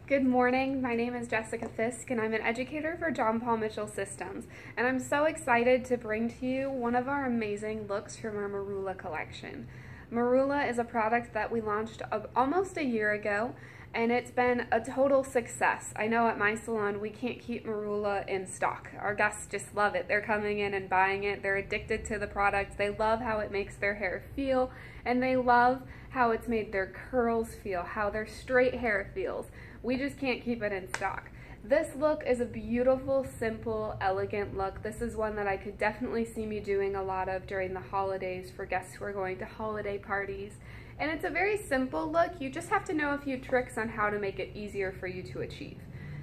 Good morning, my name is Jessica Fisk and I'm an educator for John Paul Mitchell Systems, and I'm so excited to bring to you one of our amazing looks from our Marula collection. Marula is a product that we launched almost a year ago, and it's been a total success. I know at my salon we can't keep Marula in stock. Our guests just love it. They're coming in and buying it. They're addicted to the product. They love how it makes their hair feel, and they love how it's made their curls feel, how their straight hair feels. We just can't keep it in stock. This look is a beautiful, simple, elegant look. This is one that I could definitely see me doing a lot of during the holidays for guests who are going to holiday parties. And it's a very simple look. You just have to know a few tricks on how to make it easier for you to achieve.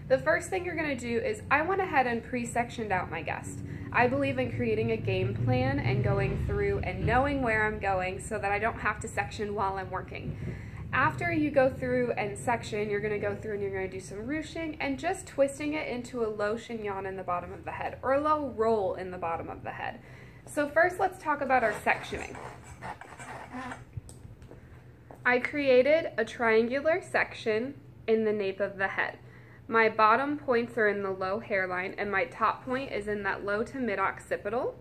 The first thing you're going to do is I went ahead and pre-sectioned out my guest. I believe in creating a game plan and going through and knowing where I'm going so that I don't have to section while I'm working. After you go through and section, you're going to go through and you're going to do some ruching and just twisting it into a low chignon in the bottom of the head, or a low roll in the bottom of the head. So first let's talk about our sectioning. I created a triangular section in the nape of the head. My bottom points are in the low hairline and my top point is in that low to mid-occipital.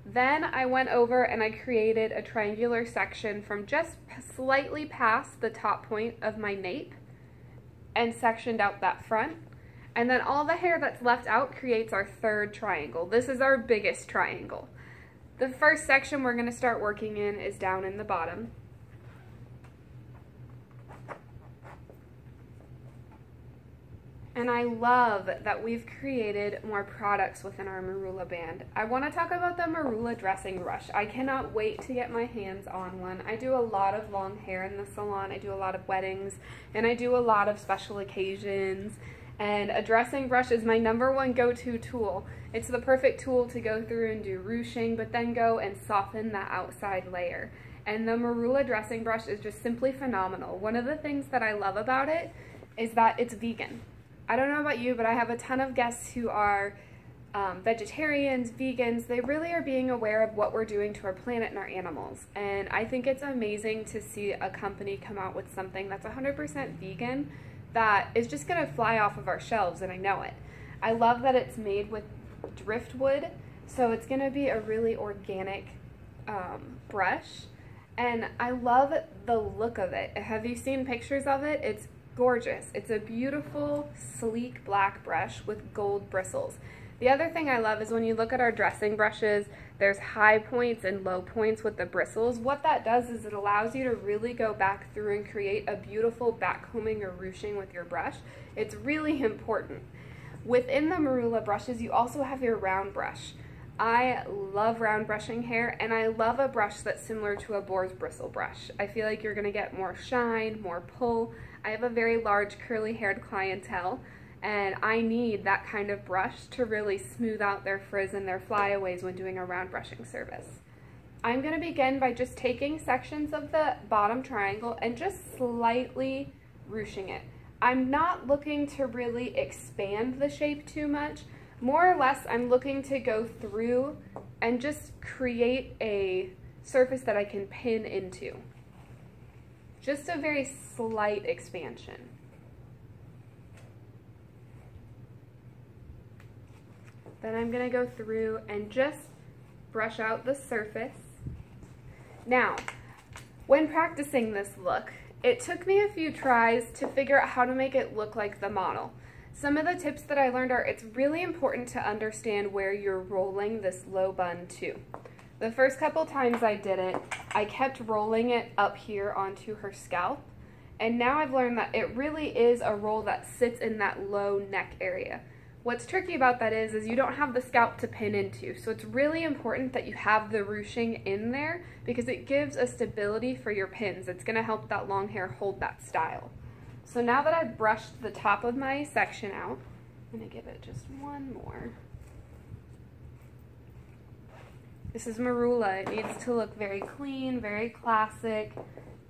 Then I went over and I created a triangular section from just slightly past the top point of my nape and sectioned out that front. And then all the hair that's left out creates our third triangle. This is our biggest triangle. The first section we're going to start working in is down in the bottom. And I love that we've created more products within our Marula band. I want to talk about the Marula dressing brush. I cannot wait to get my hands on one. I do a lot of long hair in the salon. I do a lot of weddings, and I do a lot of special occasions. And a dressing brush is my #1 go-to tool. It's the perfect tool to go through and do ruching, but then go and soften that outside layer. And the Marula dressing brush is just simply phenomenal. One of the things that I love about it is that it's vegan. I don't know about you, but I have a ton of guests who are vegetarians, vegans. They really are being aware of what we're doing to our planet and our animals. And I think it's amazing to see a company come out with something that's 100% vegan that is just going to fly off of our shelves, and I know it. I love that it's made with driftwood, so it's going to be a really organic brush. And I love the look of it. Have you seen pictures of it? It's gorgeous. It's a beautiful, sleek black brush with gold bristles. The other thing I love is when you look at our dressing brushes, there's high points and low points with the bristles. What that does is it allows you to really go back through and create a beautiful backcombing or ruching with your brush. It's really important. Within the Marula brushes, you also have your round brush. I love round brushing hair, and I love a brush that's similar to a boar's bristle brush. I feel like you're going to get more shine, more pull. I have a very large curly haired clientele, and I need that kind of brush to really smooth out their frizz and their flyaways when doing a round brushing service. I'm going to begin by just taking sections of the bottom triangle and just slightly ruching it. I'm not looking to really expand the shape too much. More or less, I'm looking to go through and just create a surface that I can pin into. Just a very slight expansion. Then I'm going to go through and just brush out the surface. Now, when practicing this look, it took me a few tries to figure out how to make it look like the model. Some of the tips that I learned are it's really important to understand where you're rolling this low bun to. The first couple times I did it, I kept rolling it up here onto her scalp, and now I've learned that it really is a roll that sits in that low neck area. What's tricky about that is you don't have the scalp to pin into, so it's really important that you have the ruching in there because it gives a stability for your pins. It's going to help that long hair hold that style. So now that I've brushed the top of my section out, I'm going to give it just one more. This is Marula. It needs to look very clean, very classic,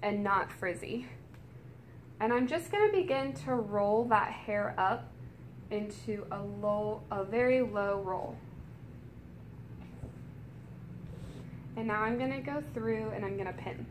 and not frizzy. And I'm just going to begin to roll that hair up into a very low roll. And now I'm going to go through and I'm going to pin.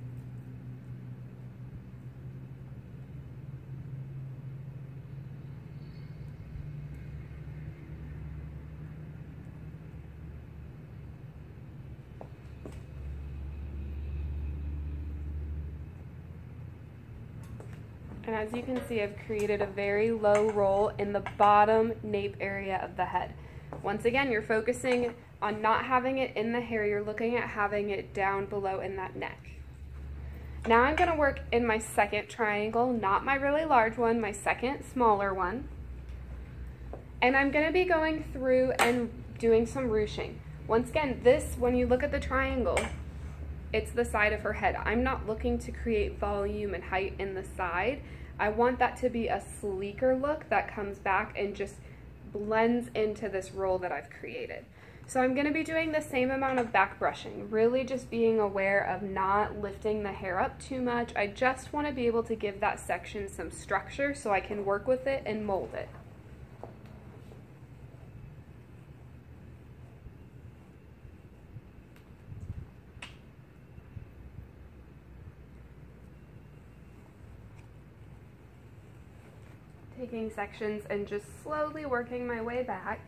And as you can see, I've created a very low roll in the bottom nape area of the head. Once again, you're focusing on not having it in the hair, you're looking at having it down below in that neck. Now I'm going to work in my second triangle, not my really large one, my second smaller one. And I'm going to be going through and doing some ruching. Once again, this, when you look at the triangle, it's the side of her head. I'm not looking to create volume and height in the side. I want that to be a sleeker look that comes back and just blends into this roll that I've created. So I'm going to be doing the same amount of back brushing, really just being aware of not lifting the hair up too much. I just want to be able to give that section some structure so I can work with it and mold it. Taking sections and just slowly working my way back.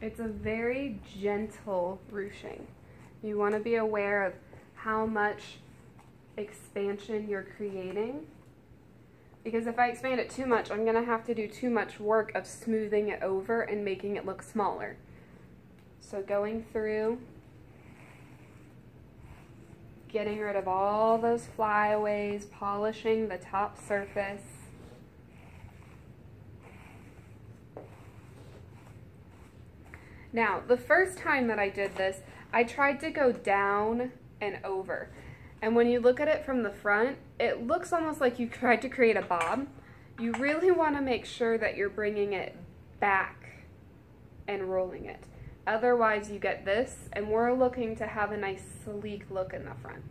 It's a very gentle ruching. You want to be aware of how much expansion you're creating, because if I expand it too much, I'm going to have to do too much work of smoothing it over and making it look smaller. So going through, getting rid of all those flyaways, polishing the top surface. Now, the first time that I did this, I tried to go down and over. And when you look at it from the front, it looks almost like you tried to create a bob. You really want to make sure that you're bringing it back and rolling it. Otherwise, you get this, and we're looking to have a nice sleek look in the front.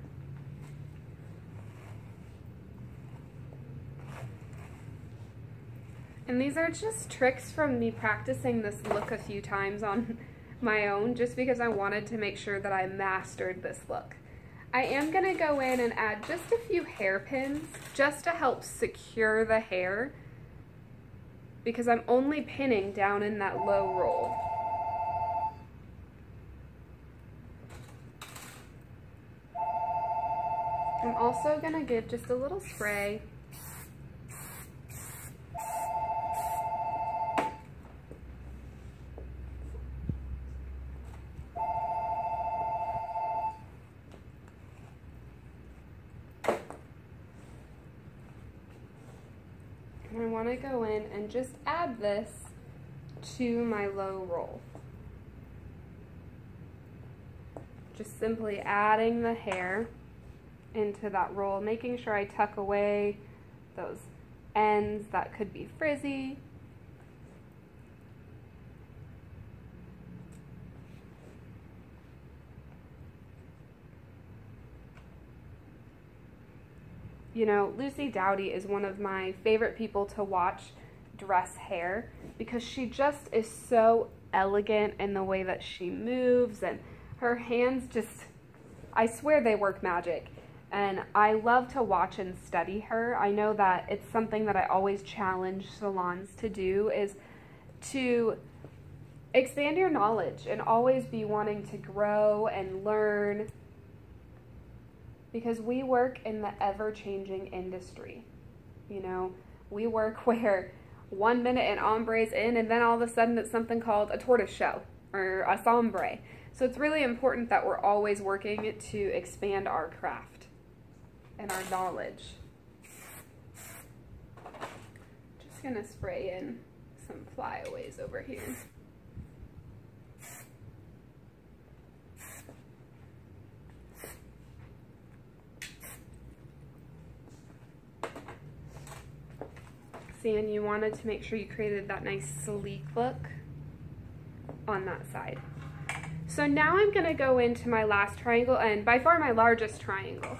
And these are just tricks from me practicing this look a few times on my own, just because I wanted to make sure that I mastered this look. I am going to go in and add just a few hairpins just to help secure the hair, because I'm only pinning down in that low roll. I'm also going to give just a little spray . I want to go in and just add this to my low roll. Just simply adding the hair into that roll, making sure I tuck away those ends that could be frizzy. You know, Lucy Dowdy is one of my favorite people to watch dress hair, because she just is so elegant in the way that she moves, and her hands just, I swear they work magic. And I love to watch and study her. I know that it's something that I always challenge salons to do, is to expand your knowledge and always be wanting to grow and learn, because we work in the ever-changing industry. You know, we work where 1 minute an ombre's in, and then all of a sudden it's something called a tortoise shell or a sombre. So it's really important that we're always working to expand our craft and our knowledge. Just gonna spray in some flyaways over here. See, and you wanted to make sure you created that nice sleek look on that side. So now I'm going to go into my last triangle, and by far my largest triangle.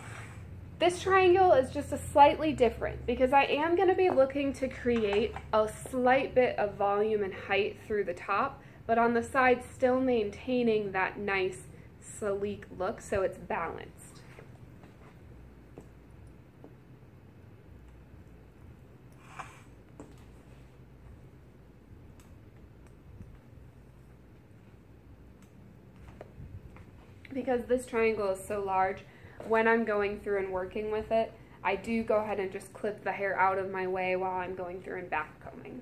This triangle is just a slightly different, because I am going to be looking to create a slight bit of volume and height through the top, but on the side still maintaining that nice sleek look so it's balanced. because this triangle is so large, when I'm going through and working with it, I do go ahead and just clip the hair out of my way while I'm going through and back combing.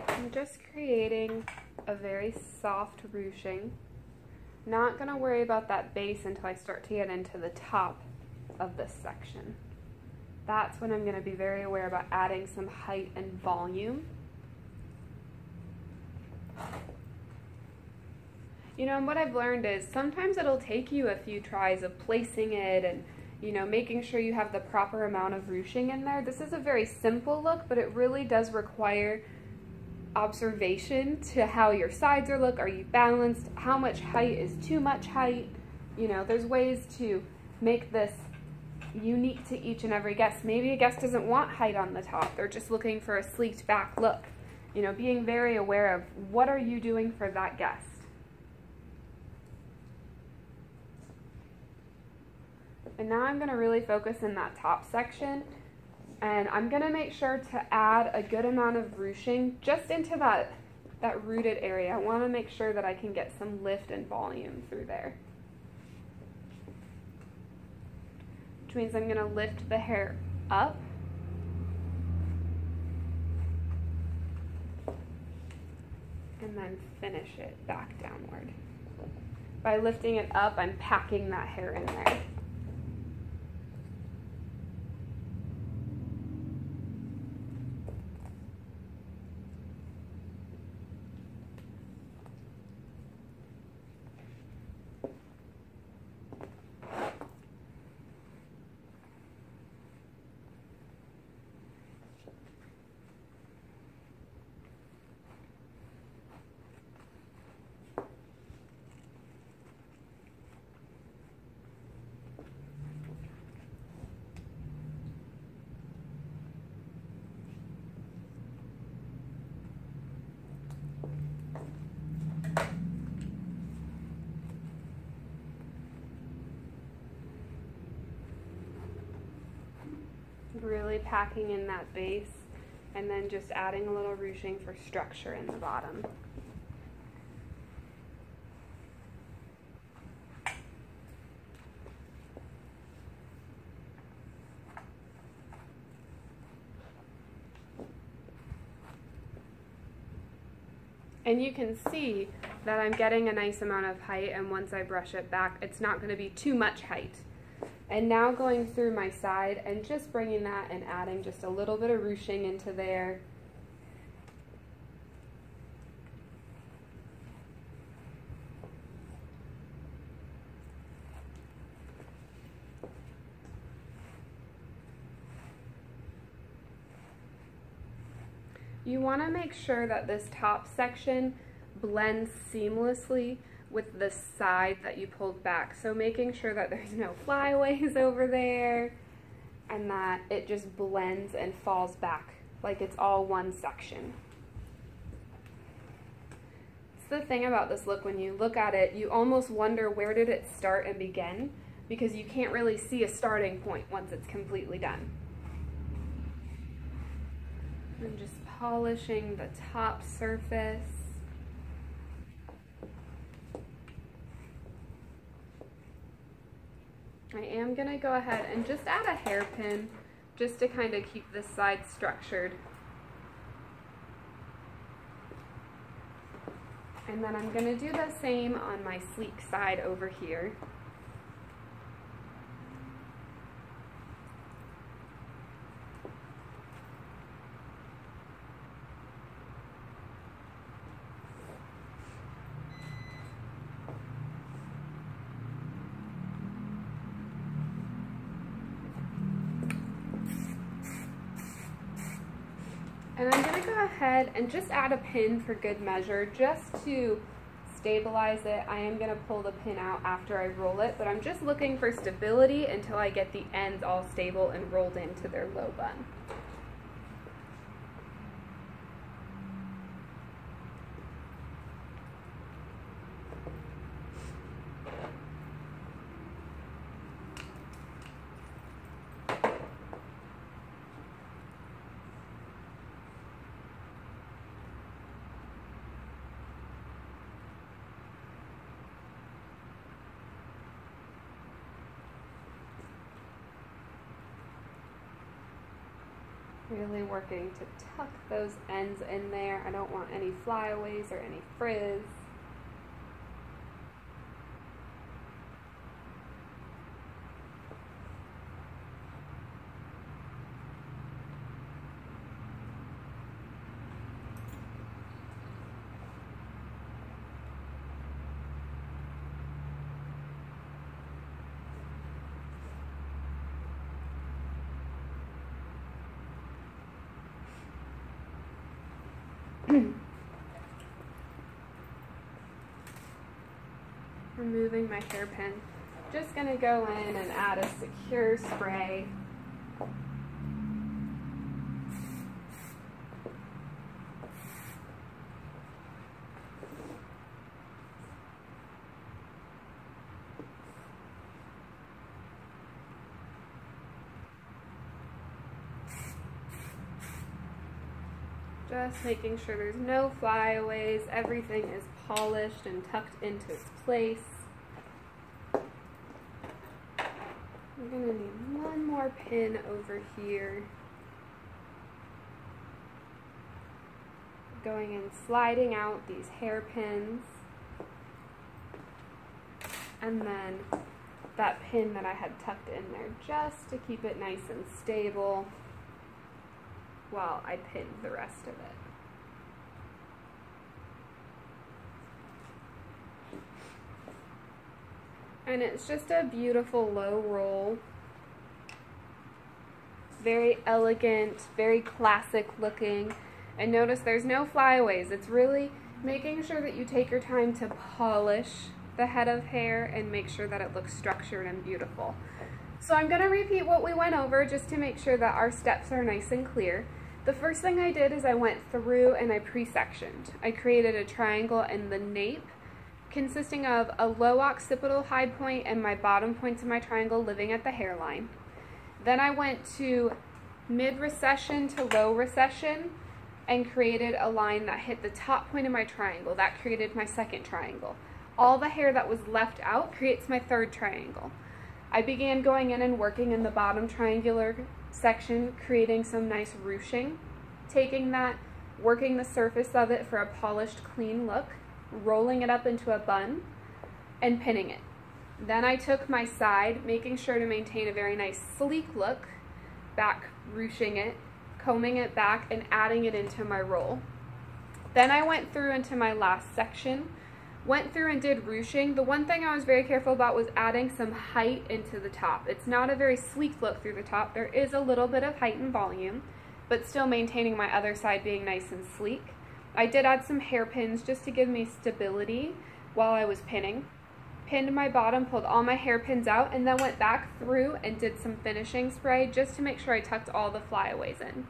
I'm just creating a very soft ruching. Not going to worry about that base until I start to get into the top of this section. That's when I'm going to be very aware about adding some height and volume. You know, and what I've learned is sometimes it'll take you a few tries of placing it and, you know, making sure you have the proper amount of ruching in there. This is a very simple look, but it really does require observation to how your sides are you balanced, how much height is too much height. You know, there's ways to make this unique to each and every guest. Maybe a guest doesn't want height on the top, they're just looking for a sleeked back look. You know, being very aware of what are you doing for that guest. And now I'm going to really focus in that top section. And I'm going to make sure to add a good amount of ruching just into that rooted area. I want to make sure that I can get some lift and volume through there. Which means I'm going to lift the hair up. And then finish it back downward. By lifting it up, I'm packing that hair in there. Really packing in that base and then just adding a little ruching for structure in the bottom. And you can see that I'm getting a nice amount of height, and once I brush it back, it's not going to be too much height. And now going through my side and just bringing that and adding just a little bit of ruching into there. You want to make sure that this top section blends seamlessly with the side that you pulled back. So making sure that there's no flyaways over there and that it just blends and falls back like it's all one section. It's the thing about this look, when you look at it, you almost wonder where did it start and begin, because you can't really see a starting point once it's completely done. I'm just polishing the top surface. I am going to go ahead and just add a hairpin just to kind of keep this side structured. And then I'm going to do the same on my sleek side over here. And I'm going to go ahead and just add a pin for good measure, just to stabilize it. I am going to pull the pin out after I roll it, but I'm just looking for stability until I get the ends all stable and rolled into their low bun. Really working to tuck those ends in there. I don't want any flyaways or any frizz. Removing my hairpin. Just going to go in and add a secure spray. Just making sure there's no flyaways, everything is polished and tucked into its place. I'm going to need one more pin over here. Going and sliding out these hairpins. And then that pin that I had tucked in there just to keep it nice and stable while I pinned the rest of it. And it's just a beautiful low roll. Very elegant, very classic looking. And notice there's no flyaways. It's really making sure that you take your time to polish the head of hair and make sure that it looks structured and beautiful. So I'm going to repeat what we went over just to make sure that our steps are nice and clear. The first thing I did is I went through and I pre-sectioned. I created a triangle in the nape consisting of a low occipital high point and my bottom points of my triangle living at the hairline. Then I went to mid-recession to low recession and created a line that hit the top point of my triangle. That created my second triangle. All the hair that was left out creates my third triangle. I began going in and working in the bottom triangular section, creating some nice ruching, taking that, working the surface of it for a polished, clean look, rolling it up into a bun, and pinning it. Then I took my side, making sure to maintain a very nice sleek look, back ruching it, combing it back, and adding it into my roll. Then I went through into my last section, went through and did ruching. The one thing I was very careful about was adding some height into the top. It's not a very sleek look through the top. There is a little bit of height and volume, but still maintaining my other side being nice and sleek. I did add some hairpins just to give me stability while I was pinning. Pinned my bottom, pulled all my hairpins out, and then went back through and did some finishing spray just to make sure I tucked all the flyaways in.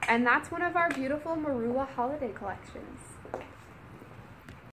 And that's one of our beautiful Marula holiday collections.